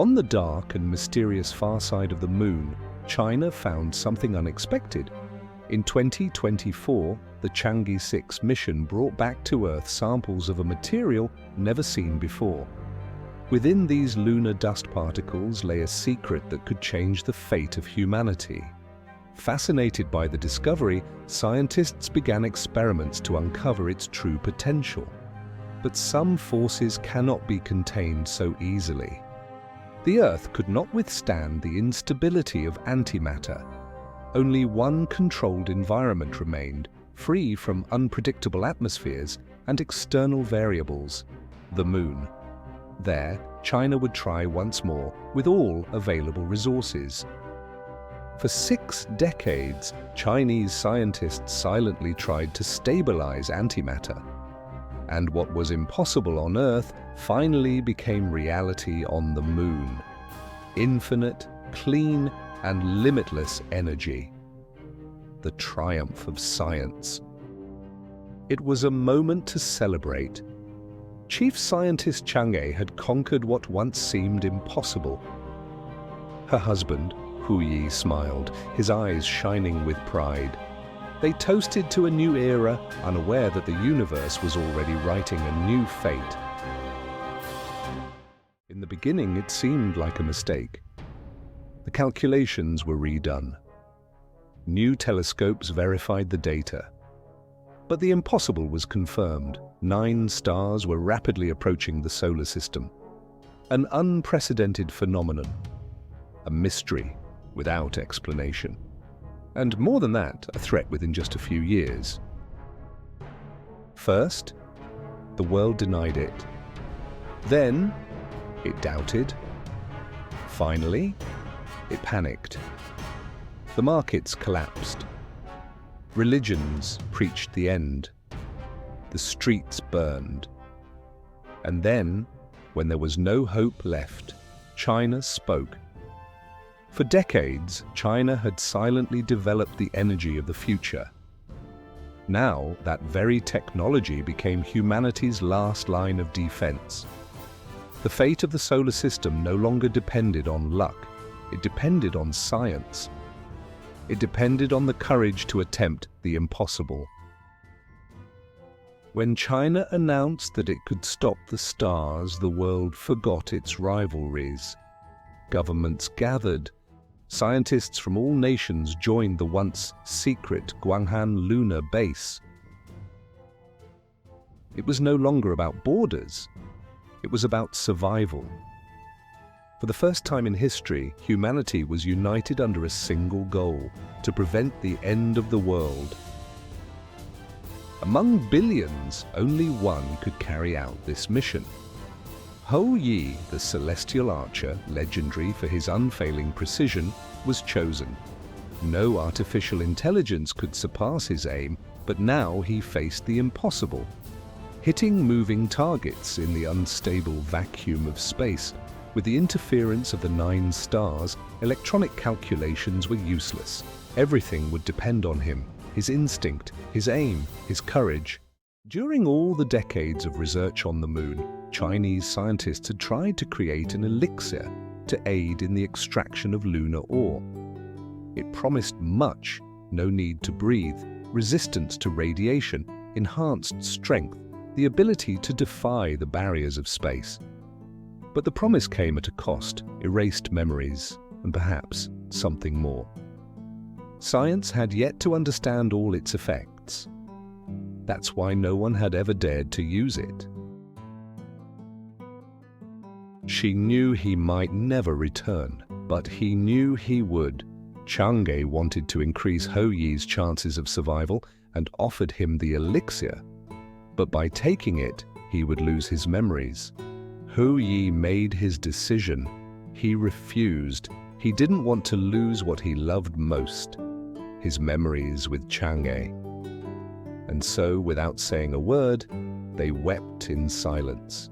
On the dark and mysterious far side of the moon, China found something unexpected. In 2024, the Chang'e 6 mission brought back to Earth samples of a material never seen before. Within these lunar dust particles lay a secret that could change the fate of humanity. Fascinated by the discovery, scientists began experiments to uncover its true potential. But some forces cannot be contained so easily. The Earth could not withstand the instability of antimatter. Only one controlled environment remained, free from unpredictable atmospheres and external variables: the Moon. There, China would try once more with all available resources. For 6 decades, Chinese scientists silently tried to stabilize antimatter. And what was impossible on Earth finally became reality on the Moon. Infinite, clean, and limitless energy. The triumph of science. It was a moment to celebrate. Chief Scientist Chang'e had conquered what once seemed impossible. Her husband, Hou Yi, smiled, his eyes shining with pride. They toasted to a new era, unaware that the universe was already writing a new fate. In the beginning, it seemed like a mistake. The calculations were redone. New telescopes verified the data. But the impossible was confirmed. 9 stars were rapidly approaching the solar system. An unprecedented phenomenon. A mystery without explanation. And more than that, a threat within just a few years. First, the world denied it. Then, it doubted. Finally, it panicked. The markets collapsed. Religions preached the end. The streets burned. And then, when there was no hope left, China spoke. For decades, China had silently developed the energy of the future. Now, that very technology became humanity's last line of defense. The fate of the solar system no longer depended on luck. It depended on science. It depended on the courage to attempt the impossible. When China announced that it could stop the stars, the world forgot its rivalries. Governments gathered. Scientists from all nations joined the once secret Guanghan lunar base. It was no longer about borders. It was about survival. For the first time in history, humanity was united under a single goal: to prevent the end of the world. Among billions, only one could carry out this mission. Hou Yi, the celestial archer, legendary for his unfailing precision, was chosen. No artificial intelligence could surpass his aim, but now he faced the impossible. Hitting moving targets in the unstable vacuum of space, with the interference of the 9 stars, electronic calculations were useless. Everything would depend on him, his instinct, his aim, his courage. During all the decades of research on the Moon, Chinese scientists had tried to create an elixir to aid in the extraction of lunar ore. It promised much: no need to breathe, resistance to radiation, enhanced strength, the ability to defy the barriers of space. But the promise came at a cost: erased memories, and perhaps something more. Science had yet to understand all its effects. That's why no one had ever dared to use it. She knew he might never return, but he knew he would. Chang'e wanted to increase Hou Yi's chances of survival and offered him the elixir. But by taking it, he would lose his memories. Hou Yi made his decision. He refused. He didn't want to lose what he loved most: his memories with Chang'e. And so, without saying a word, they wept in silence.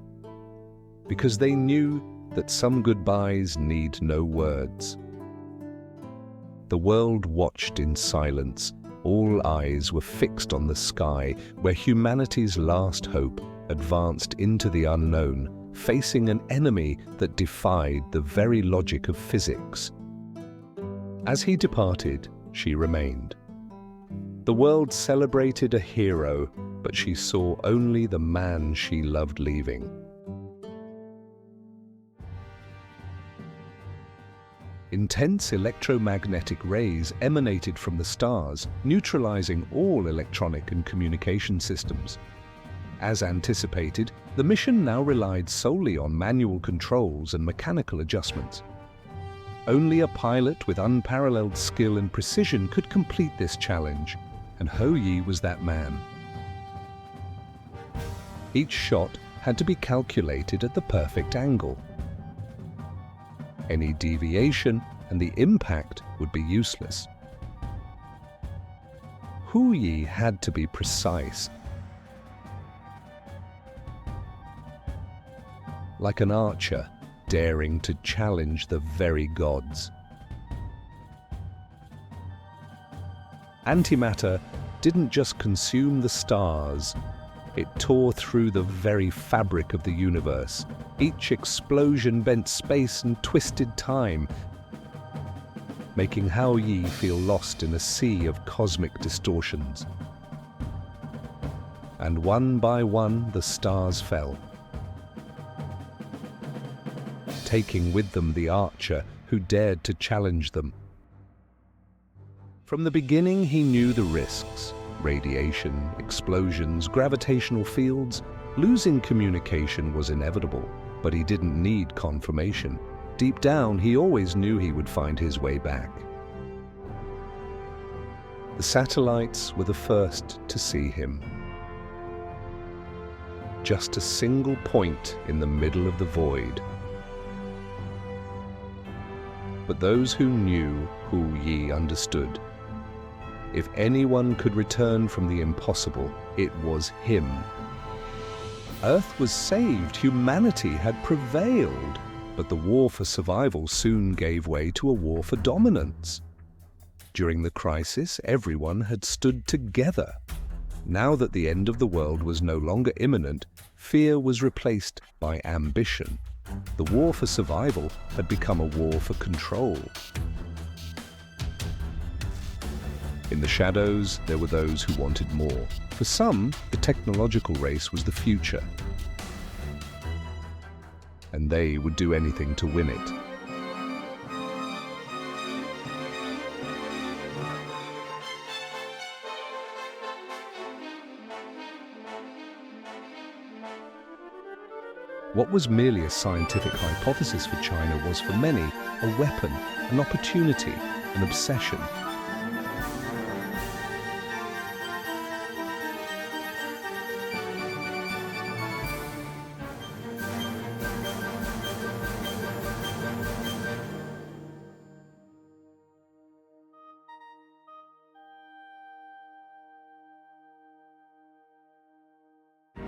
Because they knew that some goodbyes need no words. The world watched in silence. All eyes were fixed on the sky, where humanity's last hope advanced into the unknown, facing an enemy that defied the very logic of physics. As he departed, she remained. The world celebrated a hero, but she saw only the man she loved leaving. Intense electromagnetic rays emanated from the stars, neutralizing all electronic and communication systems. As anticipated, the mission now relied solely on manual controls and mechanical adjustments. Only a pilot with unparalleled skill and precision could complete this challenge, and Hou Yi was that man. Each shot had to be calculated at the perfect angle. Any deviation and the impact would be useless. Hou Yi had to be precise. Like an archer daring to challenge the very gods. Antimatter didn't just consume the stars, it tore through the very fabric of the universe. Each explosion bent space and twisted time, making Hou Yi feel lost in a sea of cosmic distortions. And one by one the stars fell, taking with them the archer who dared to challenge them. From the beginning he knew the risks: radiation, explosions, gravitational fields. Losing communication was inevitable, but he didn't need confirmation. Deep down, he always knew he would find his way back. The satellites were the first to see him. Just a single point in the middle of the void. But those who knew Hou Yi understood. If anyone could return from the impossible, it was him. Earth was saved, humanity had prevailed, but the war for survival soon gave way to a war for dominance. During the crisis, everyone had stood together. Now that the end of the world was no longer imminent, fear was replaced by ambition. The war for survival had become a war for control. In the shadows, there were those who wanted more. For some, the technological race was the future, and they would do anything to win it. What was merely a scientific hypothesis for China was for many a weapon, an opportunity, an obsession.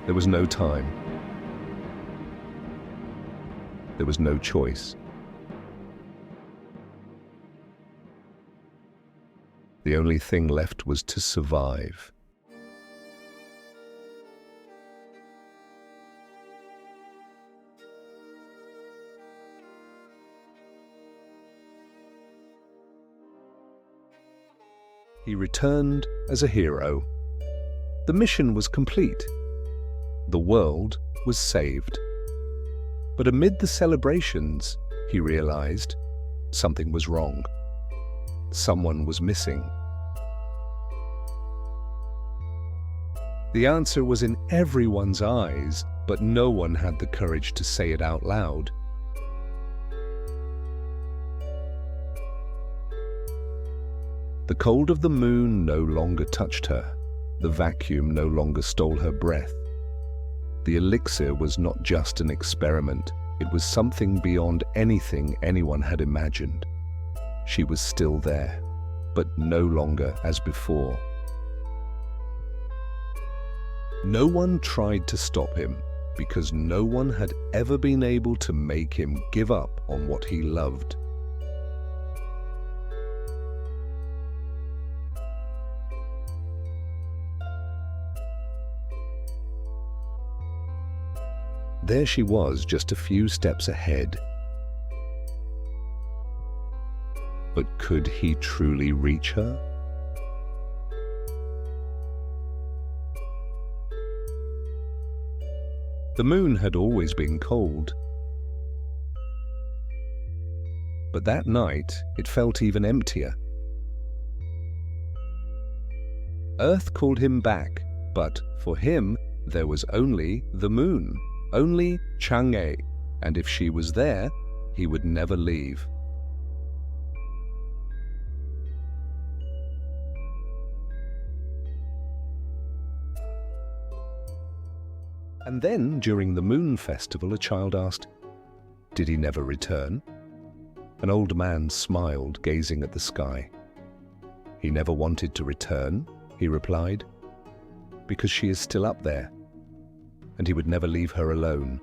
There was no time. There was no choice. The only thing left was to survive. He returned as a hero. The mission was complete. The world was saved. But amid the celebrations, he realized something was wrong. Someone was missing. The answer was in everyone's eyes, but no one had the courage to say it out loud. The cold of the moon no longer touched her. The vacuum no longer stole her breath. The elixir was not just an experiment. It was something beyond anything anyone had imagined. She was still there, but no longer as before. No one tried to stop him, because no one had ever been able to make him give up on what he loved. there she was, just a few steps ahead. But could he truly reach her? The moon had always been cold, but that night it felt even emptier. Earth called him back, but for him there was only the moon, only Chang'e, and if she was there, he would never leave. And then, during the moon festival, a child asked, "Did he never return?" An old man smiled, gazing at the sky. "He never wanted to return," he replied, "because she is still up there, and he would never leave her alone."